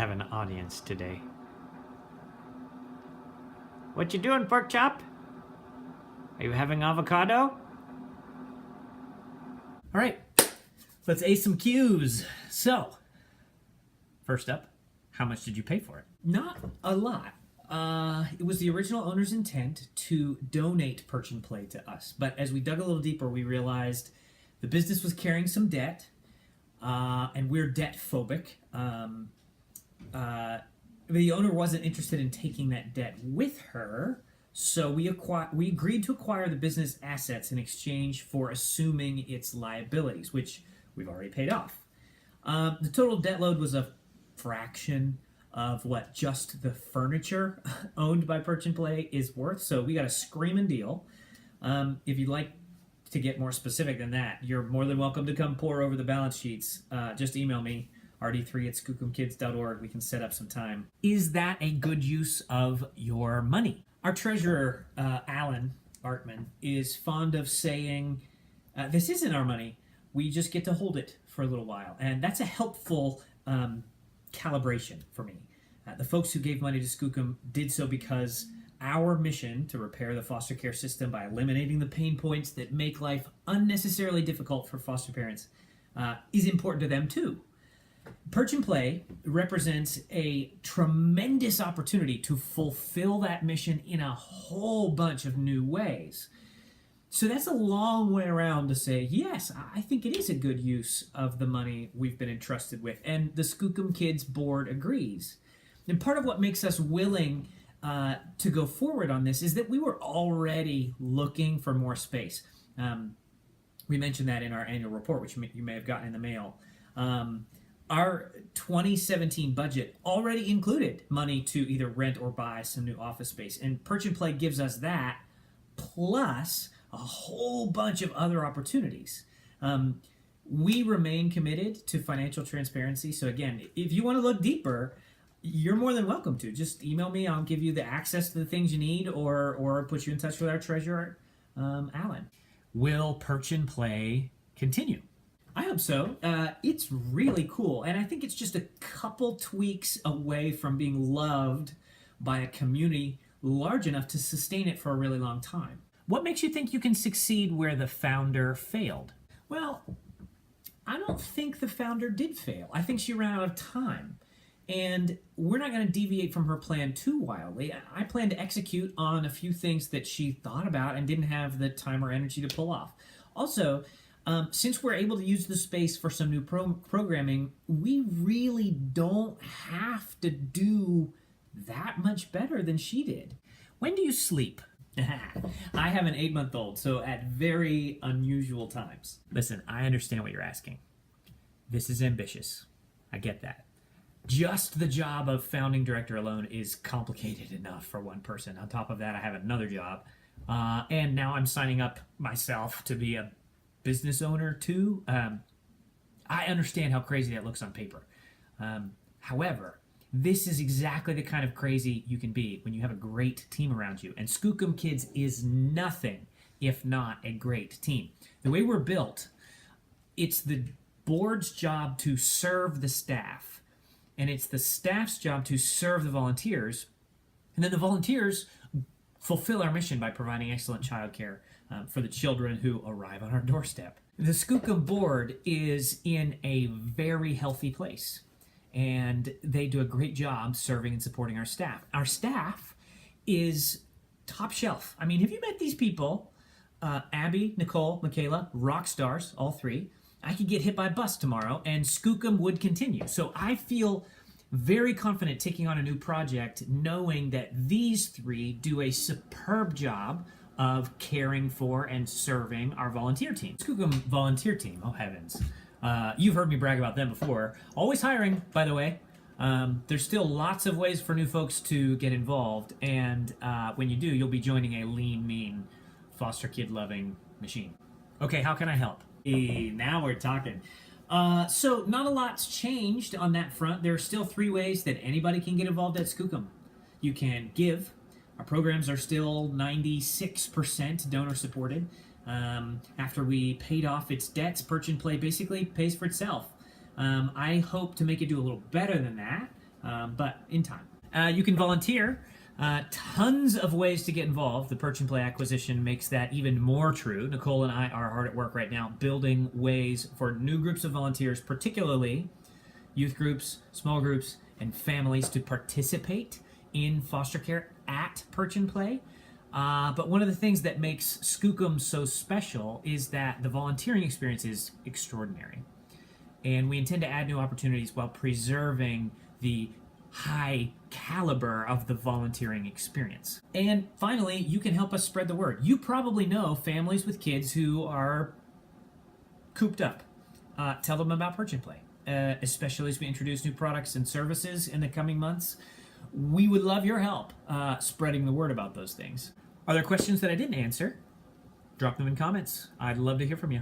have an audience today. What you doing, pork chop? Are you having avocado? All right, let's ace some Qs. So, first up, how much did you pay for it? Not a lot. It was the original owner's intent to donate Perch and Play to us. But as we dug a little deeper, we realized the business was carrying some debt, and we're debt phobic. The owner wasn't interested in taking that debt with her, so we agreed to acquire the business assets in exchange for assuming its liabilities, which we've already paid off. The total debt load was a fraction of what just the furniture owned by Perch and Play is worth, so we got a screaming deal. If you'd like to get more specific than that, you're more than welcome to come pour over the balance sheets. Just email me, rd3@skookumkids.org. We can set up some time. Is that a good use of your money? Our treasurer, Alan Artman, is fond of saying, this isn't our money. We just get to hold it for a little while. And that's a helpful calibration for me. The folks who gave money to Skookum did so because our mission to repair the foster care system by eliminating the pain points that make life unnecessarily difficult for foster parents is important to them too. Perch and Play represents a tremendous opportunity to fulfill that mission in a whole bunch of new ways. So that's a long way around to say, yes, I think it is a good use of the money we've been entrusted with. And the Skookum Kids board agrees. And part of what makes us willing to go forward on this is that we were already looking for more space. We mentioned that in our annual report, which you may have gotten in the mail. Our 2017 budget already included money to either rent or buy some new office space. And Perch and Play gives us that, plus a whole bunch of other opportunities. We remain committed to financial transparency. So again, if you want to look deeper, you're more than welcome to. Just email me. I'll give you the access to the things you need, or put you in touch with our treasurer, Alan. Will Perch and Play continue? I hope so. It's really cool, and I think it's just a couple tweaks away from being loved by a community large enough to sustain it for a really long time. What makes you think you can succeed where the founder failed? Well, I don't think the founder did fail. I think she ran out of time, and we're not going to deviate from her plan too wildly. I plan to execute on a few things that she thought about and didn't have the time or energy to pull off. Also, since we're able to use the space for some new programming, we really don't have to do that much better than she did. When do you sleep? I have an 8-month-old, so at very unusual times. Listen, I understand what you're asking. This is ambitious. I get that. Just the job of founding director alone is complicated enough for one person. On top of that, I have another job. And now I'm signing up myself to be a business owner too. I understand how crazy that looks on paper. However, this is exactly the kind of crazy you can be when you have a great team around you. And Skookum Kids is nothing if not a great team. The way we're built, it's the board's job to serve the staff, and it's the staff's job to serve the volunteers, and then the volunteers fulfill our mission by providing excellent childcare for the children who arrive on our doorstep. The Skookum board is in a very healthy place, and they do a great job serving and supporting our staff. Our staff is top shelf. I mean, have you met these people? Abby, Nicole, Michaela, rock stars, all three. I could get hit by a bus tomorrow, and Skookum would continue. So I feel very confident taking on a new project, knowing that these three do a superb job of caring for and serving our volunteer team. Skookum volunteer team, oh heavens. You've heard me brag about them before. Always hiring, by the way. There's still lots of ways for new folks to get involved, and when you do, you'll be joining a lean, mean, foster kid-loving machine. Okay, how can I help? Hey, now we're talking. So not a lot's changed on that front. There are still 3 ways that anybody can get involved at Skookum. You can give. Our programs are still 96% donor supported. After we paid off its debts, Perch and Play basically pays for itself. I hope to make it do a little better than that but in time. You can volunteer. Tons of ways to get involved. The Perch and Play acquisition makes that even more true. Nicole and I are hard at work right now building ways for new groups of volunteers, particularly youth groups, small groups, and families to participate in foster care at Perch and Play. But one of the things that makes Skookum so special is that the volunteering experience is extraordinary. And we intend to add new opportunities while preserving the high caliber of the volunteering experience. And finally, you can help us spread the word. You probably know families with kids who are cooped up. Tell them about Perch and Play, especially as we introduce new products and services in the coming months. We would love your help spreading the word about those things. Are there questions that I didn't answer? Drop them in comments. I'd love to hear from you.